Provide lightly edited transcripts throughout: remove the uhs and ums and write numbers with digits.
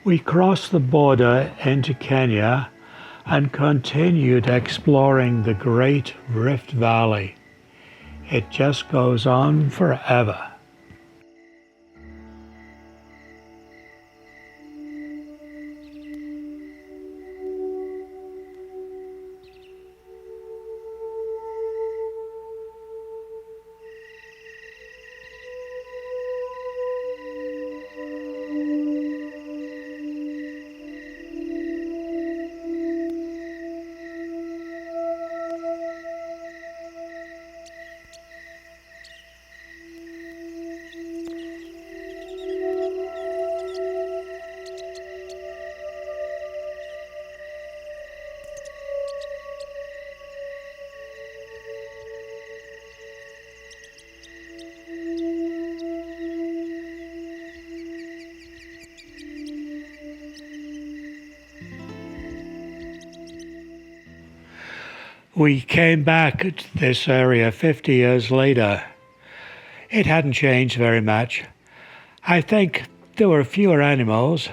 We crossed the border into Kenya and continued exploring the Great Rift Valley. It just goes on forever. We came back to this area 50 years later. It hadn't changed very much. I think there were fewer animals,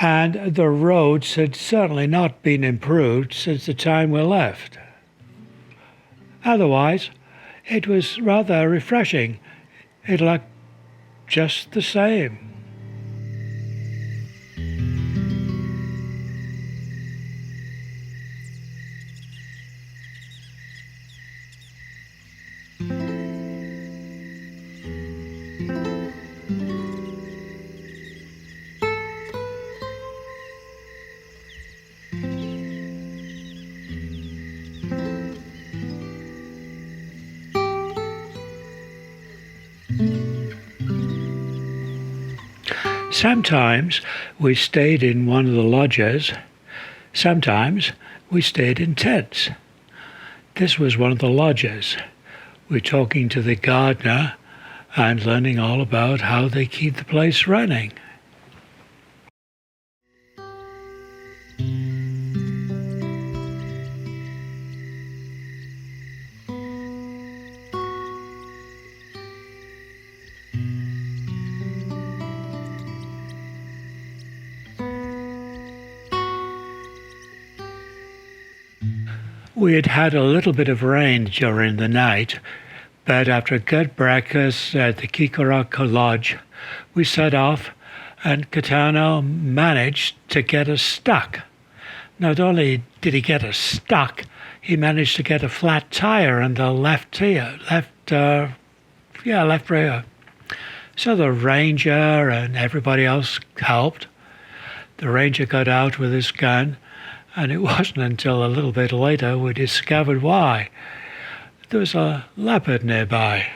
and the roads had certainly not been improved since the time we left. Otherwise, it was rather refreshing. It looked just the same. Sometimes we stayed in one of the lodges. Sometimes we stayed in tents. This was one of the lodges. We're talking to the gardener and learning all about how they keep the place running. We had had a little bit of rain during the night, but after a good breakfast at the Kikoraka Lodge, we set off and Katano managed to get us stuck. Not only did he get us stuck, he managed to get a flat tire in the left rear. So the ranger and everybody else helped. The ranger got out with his gun, and it wasn't until a little bit later we discovered why. There was a leopard nearby.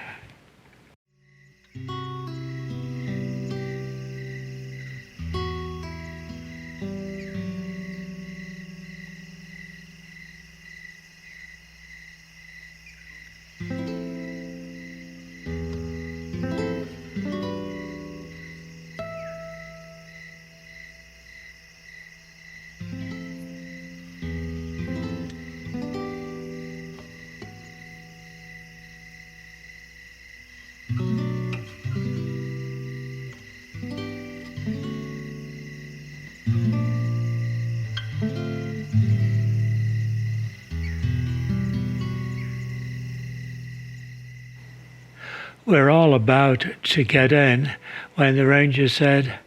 We're all about to get in when the ranger said,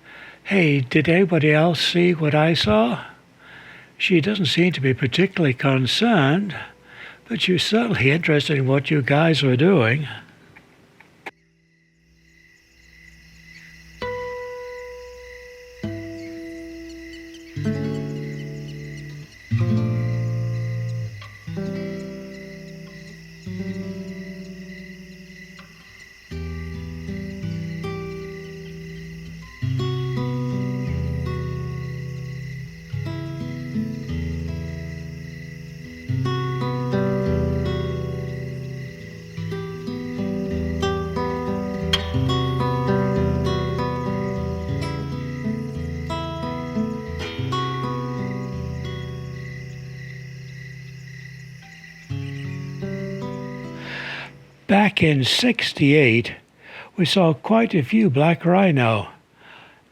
"Hey, did anybody else see what I saw?" She doesn't seem to be particularly concerned, but she was certainly interested in what you guys were doing. Back in '68, we saw quite a few black rhino.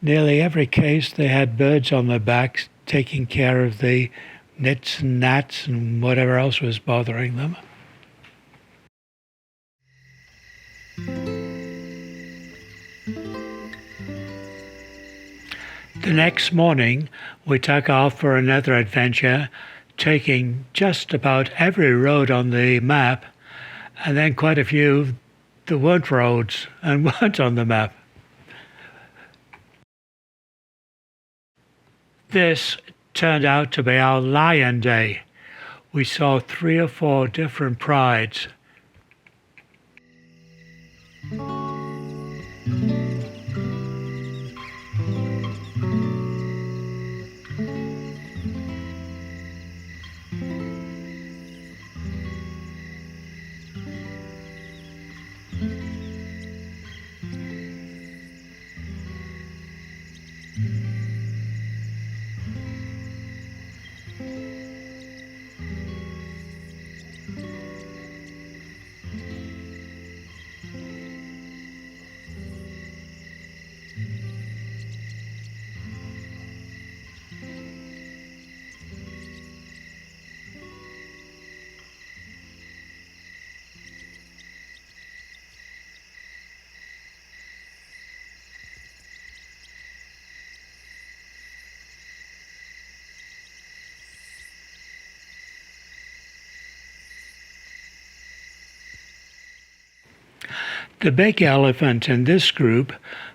Nearly every case they had birds on their backs taking care of the nits and gnats and whatever else was bothering them. The next morning, we took off for another adventure, taking just about every road on the map, and then quite a few that weren't roads and weren't on the map. This turned out to be our Lion Day. We saw 3 or 4 different prides. The big elephant in this group,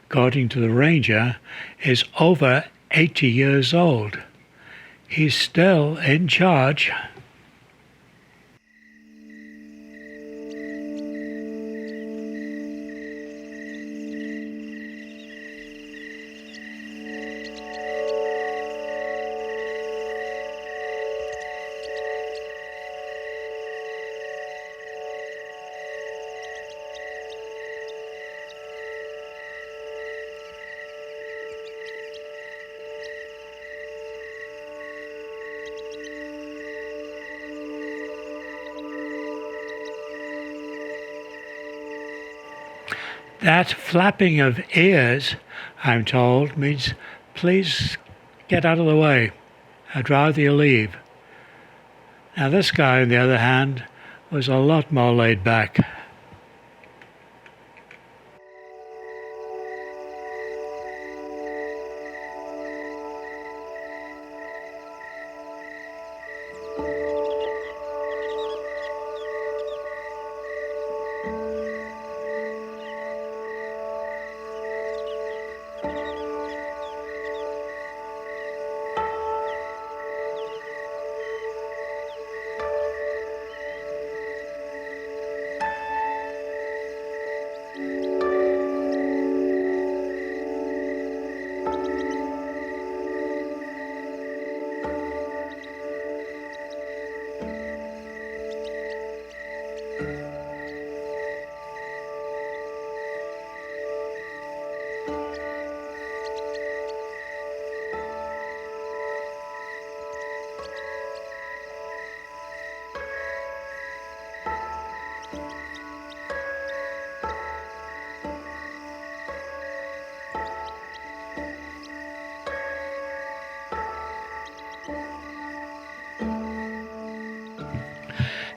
according to the ranger, is over 80 years old. He's still in charge. That flapping of ears, I'm told, means please get out of the way. I'd rather you leave. Now this guy, on the other hand, was a lot more laid back.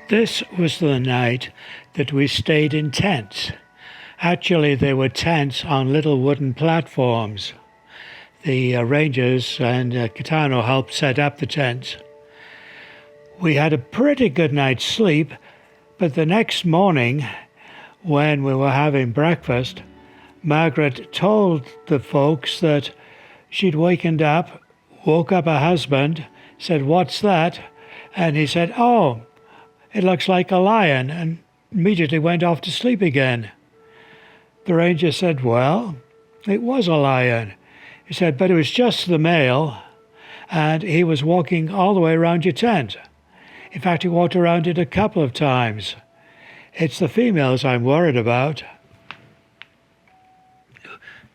This was the night that we stayed in tents. Actually, they were tents on little wooden platforms. The rangers and Kitano helped set up the tents. We had a pretty good night's sleep, but the next morning, when we were having breakfast, Margaret told the folks that she'd woke up her husband, said, "What's that?" And he said, "Oh, it looks like a lion," and immediately went off to sleep again. The ranger said, "Well, it was a lion." He said, "But it was just the male, and he was walking all the way around your tent. In fact, he walked around it a couple of times. It's the females I'm worried about."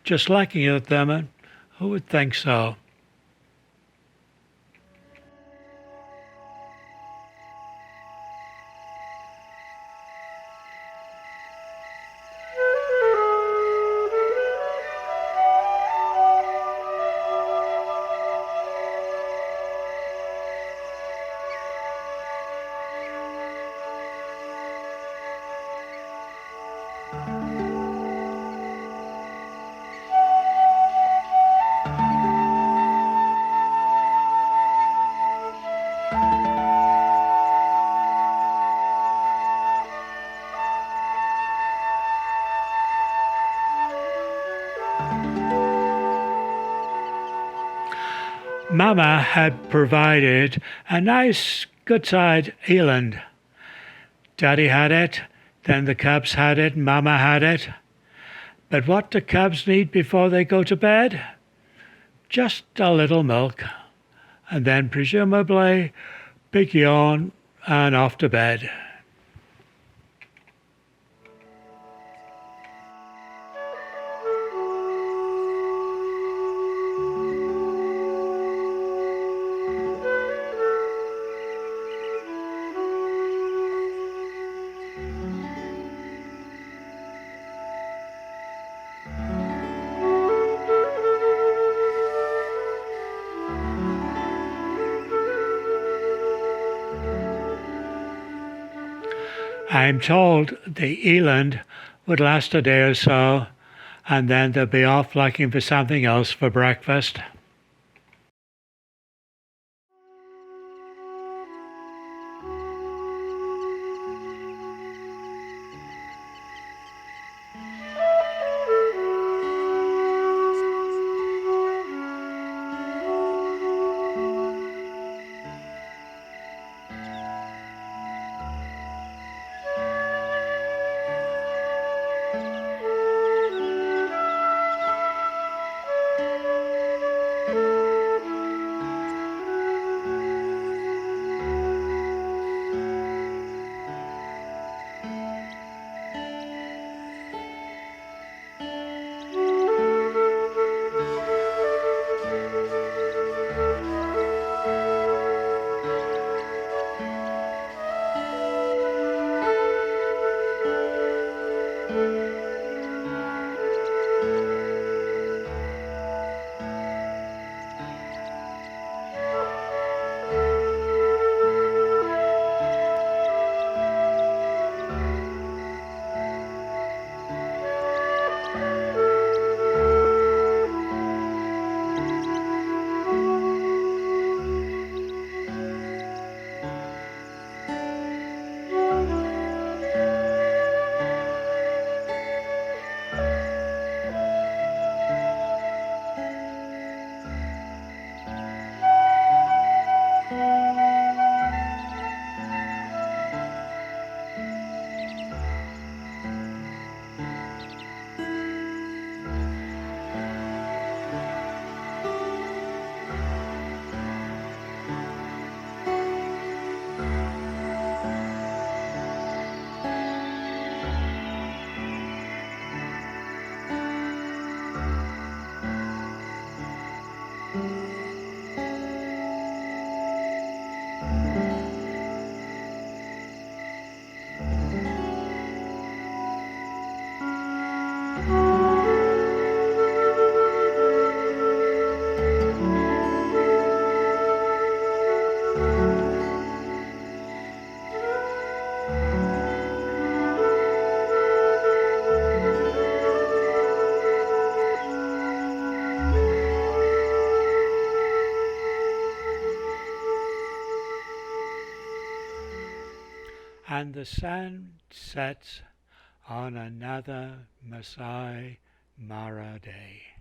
Just looking at them, who would think so? Mama had provided a nice, good-sized eland. Daddy had it, then the cubs had it, Mama had it. But what do cubs need before they go to bed? Just a little milk, and then presumably big yawn and off to bed. I'm told the eland would last a day or so, and then they'll be off looking for something else for breakfast. And the sun sets on another Maasai Mara day.